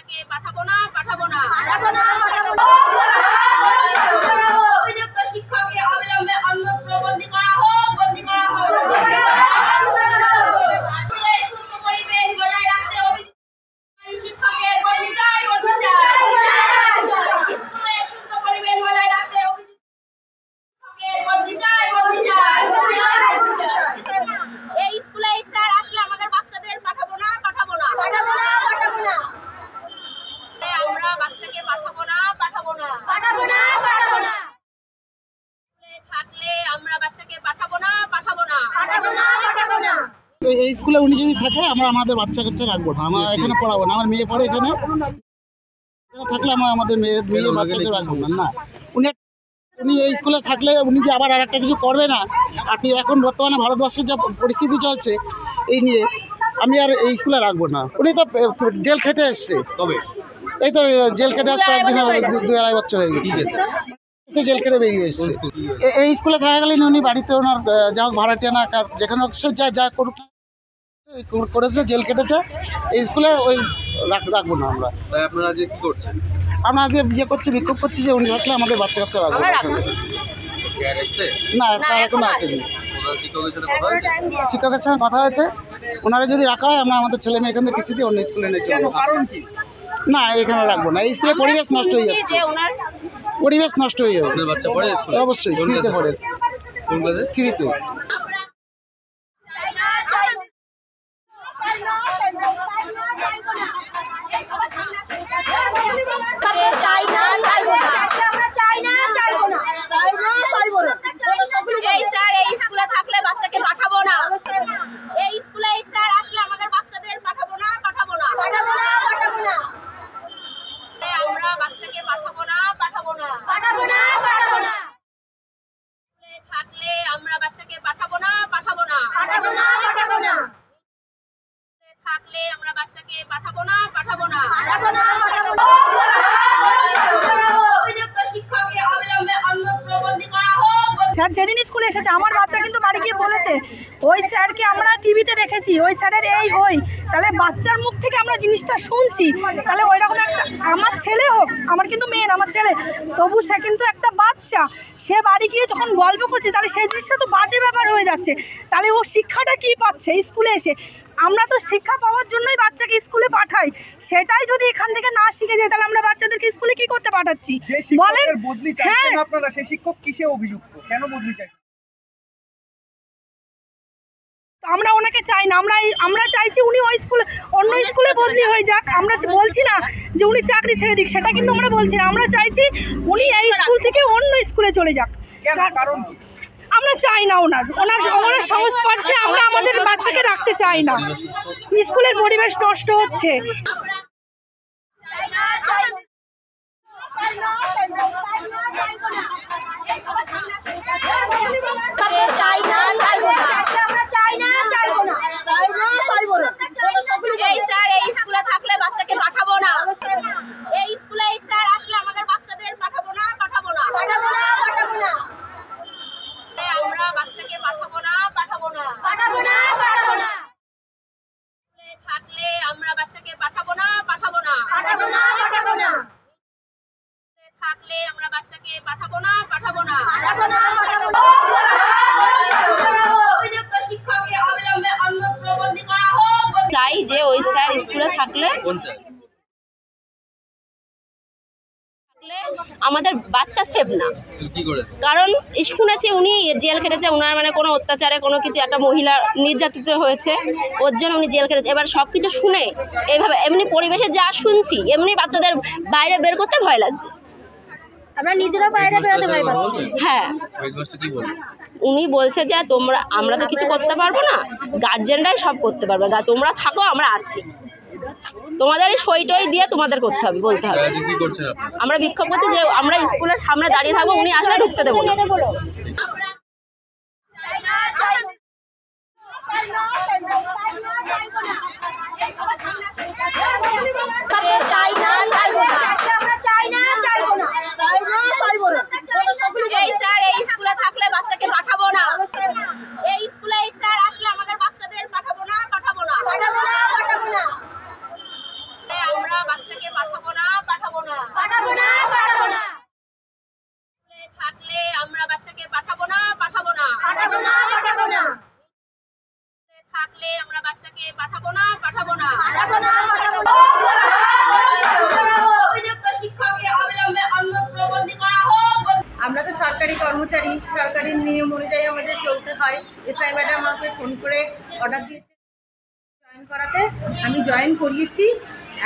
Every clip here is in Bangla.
বাচ্চাকে পাঠাবো না অভিযুক্ত শিক্ষককে অবিলম্বে অন্যত্র বদলি করা হোক সুস্থ পরিবেশ বজায় রাখতে শিক্ষকের বদলি চাই স্কুলে সুস্থ পরিবেশ বজায় রাখতে শিক্ষকের বদলি চাই এই স্কুলে স্যার আসলে আমাদের বাচ্চাদের পাঠাবো না আমরা বাচ্চাকে পাঠাবো না থাকলে আমরা বাচ্চাকে পাঠাবো না এই স্কুলে উনি যদি থাকে আমরা আমাদের বাচ্চা কাচ্চা রাখবো না, আমরা এখানে পড়াবো না। আমার মেয়ে পড়ে এখানে থাকলে আমরা আমাদের মেয়ে বাচ্চাকে রাখবো না। উনি এই স্কুলে থাকলে উনি কি আবার আর একটা কিছু করবে না? আপনি এখন বর্তমানে ভারতবর্ষের যা পরিস্থিতি চলছে এই নিয়ে আমি আর এই স্কুলে রাখবো না। উনি তো জেল খেটে এসছে, এই তো জেল খেটে আসতে একদিন 2-2.5 বছর হয়ে গেছে, জেল খেটে বেরিয়ে এসছে। এই স্কুলে থাকাকালীন উনি বাড়িতে ওনার যা হোক ভাড়াটিয়া না যেখানে হোক সে যা করুক করেছে, জেল কেটেছে, এই স্কুলে ওই রাখবো না আমরা। আপনারা আজকে কি করছেন? আমরা আজকে বিক্ষোভ করছি যে উনি থাকলে আমাদের বাচ্চা কাচ্চা রাখবো না। স্যার এখনো আসেনি। শিক্ষকের সঙ্গে কথা হয়েছে, ওনারা যদি রাখা হয় আমরা আমাদের ছেলে মেয়ে এখান থেকে টিসি দিয়ে অন্য স্কুলে নিয়ে চলবো। না এখানে রাখবো না, এই স্কুলে পরিবেশ নষ্ট হয়ে যাচ্ছে, পরিবেশ নষ্ট হয়ে যাবে। অবশ্যই 3-তে পড়ে, 3-তে। এই স্কুলে থাকলে বাচ্চাকে পাঠাবো না, এই স্কুলে স্যার আসলে আমাদের বাচ্চাদের পাঠাবো না আমরা বাচ্চাকে পাঠাবো না থাকলে আমরা বাচ্চাকে পাঠাবো না থাকলে আমরা বাচ্চাকে পাঠাবো না অভিযুক্ত শিক্ষককে অবিলম্বে অন্যত্র বদলি করা হোক। স্যার যেদিন স্কুলে এসেছে আমার বাচ্চা কিন্তু বাড়ি গিয়ে বলেছে ওই স্যারকে আমরা টিভিতে দেখেছি, ওই স্যারের এই ওই, তাহলে বাচ্চার মুখ থেকে আমরা জিনিসটা শুনছি, তাহলে ওই রকম একটা আমার ছেলে হোক, আমার কিন্তু মেয়ে আমার ছেলে, তবু সে কিন্তু একটা বাচ্চা, সে বাড়ি গিয়ে যখন গল্প করছে তাহলে সেই জিনিসটা তো বাজে ব্যাপার হয়ে যাচ্ছে। তাহলে ও শিক্ষাটা কি পাচ্ছে স্কুলে এসে? আমরা তো শিক্ষা পাওয়ার জন্যই বাচ্চাকে স্কুলে পাঠাই, সেটাই যদি এখান থেকে না শিখে যায় তাহলে আমরা বাচ্চাদেরকে স্কুলে কি করতে পাঠাচ্ছি বলেন? হ্যাঁ, আপনারা সেই শিক্ষক কিসে অভিযুক্ত, কেন বদলি চাইছেন? আমরা ওনাকে চাই না, আমরা চাইছি উনি ওই স্কুলে অন্য স্কুলে বদলি হয়ে যাক। আমরা বলছি না যে উনি চাকরি ছেড়ে দিক, সেটা কিন্তু আমরা বলছি না। আমরা চাইছি উনি এই স্কুল থেকে অন্য স্কুলে চলে যাক। আমরা চাই না ওনার সংস্পর্শে আমরা আমাদের বাচ্চাকে রাখতে চাই না। স্কুলের পরিবেশ নষ্ট হচ্ছে। এই স্যার এই স্কুলে থাকলে বাচ্চাকে পাঠাবো না, এই স্কুলে স্যার আসলে আমাদের বাচ্চাদের পাঠাবো না আমরা বাচ্চাকে পাঠাবো না থাকলে আমরা বাচ্চাকে পাঠাবো না থাকলে আমরা বাচ্চাকে পাঠাবো না অভিযুক্ত শিক্ষককে অবিলম্বে অন্যত্র বদলি করা হোক। চাই যে ওই স্যার স্কুলে থাকলে আমাদের বাচ্চা সেফ না, কারণ শুনেছি উনি জেল খেটেছে, উনার মানে কোনো অত্যাচারে কোনো কিছু একটা মহিলা নির্যাতিত হয়েছে, ওর জন্য উনি জেল খেটেছে। এবার সব কিছু শুনে এইভাবে এমনি পরিবেশে যা শুনছি এমনি বাচ্চাদের বাইরে বের করতে ভয় লাগছে, আমরা নিজেরা বাইরে বেরোতে ভয় পাচ্ছি। হ্যাঁ, উনি বলছে যে আমরা তো কিছু করতে পারবো না, গার্জেনরাই সব করতে পারবে, তোমরা থাকো আমরা আছি, তোমাদের এই সইটই দিয়ে তোমাদের করতে হবে, বলতে হবে। আমরা বিক্ষোভ করছি যে আমরা স্কুলের সামনে দাঁড়িয়ে থাকবো, উনি আসলে ঢুকতে দেবো না। এই স্যার এই স্কুলে থাকলে বাচ্চাকে পাঠাবো না, এই স্কুলে স্যার আসলে আমাদের বাচ্চাদের পাঠাবো না আমরা বাচ্চাকে থাকলে আমরা বাচ্চাকে পাঠাবো না। অভিযুক্ত শিক্ষককে অবিলম্বে অন্যত্র বদলি করা হোক। আমরা তো সরকারি কর্মচারী, সরকারি নিয়ম অনুযায়ী আমাদের চলতে হয়। এসআই ম্যাডাম আমাকে ফোন করে অর্ডার দিয়েছে জয়েন করাতে, আমি জয়েন করিয়েছি।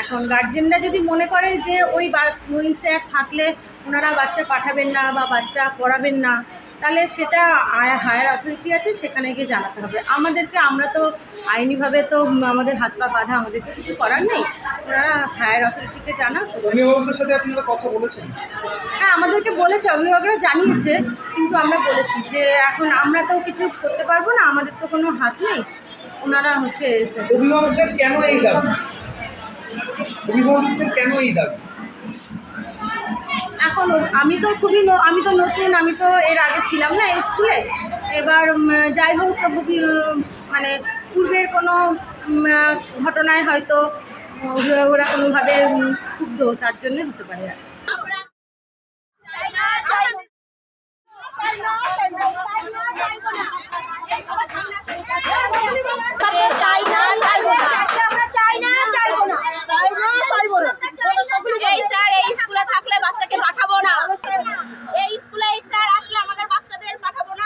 এখন গার্জেনরা যদি মনে করে যে ওই স্যার থাকলে ওনারা বাচ্চা পাঠাবেন না বা বাচ্চা পড়াবেন না, তাহলে সেটা হায়ার অথরিটি আছে, সেখানে গিয়ে জানাতে হবে আমাদেরকে। আমরা তো আইনিভাবে তো আমাদের হাত পা বাঁধা, আমাদের তো কিছু করার নেই। ওনারা হায়ার অথরিটিকে জানাক। অভিভাবকদের সাথে আপনারা কথা বলেছেন? হ্যাঁ, আমাদেরকে বলেছে, অভিভাবকরা জানিয়েছে, কিন্তু আমরা বলেছি যে এখন আমরা তো কিছু করতে পারবো না, আমাদের তো কোনো হাত নেই। ওনারা অভিভাবকদের কেন এই দাবি? এখন আমি তো নতুন, আমি তো এর আগে ছিলাম না এই স্কুলে। এবার যাই হোক, মানে পূর্বের কোনো ঘটনায় হয়তো ওরা কোনোভাবে ক্ষুব্ধ, তার জন্য হতে পারে। এই স্যার এই স্কুলে থাকলে বাচ্চাকে পাঠাবো না। এই স্কুলে এই স্যার আসলে আমাদের বাচ্চাদের পাঠাবো না।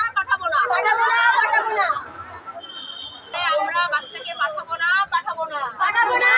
আমরা বাচ্চাকে পাঠাবো না।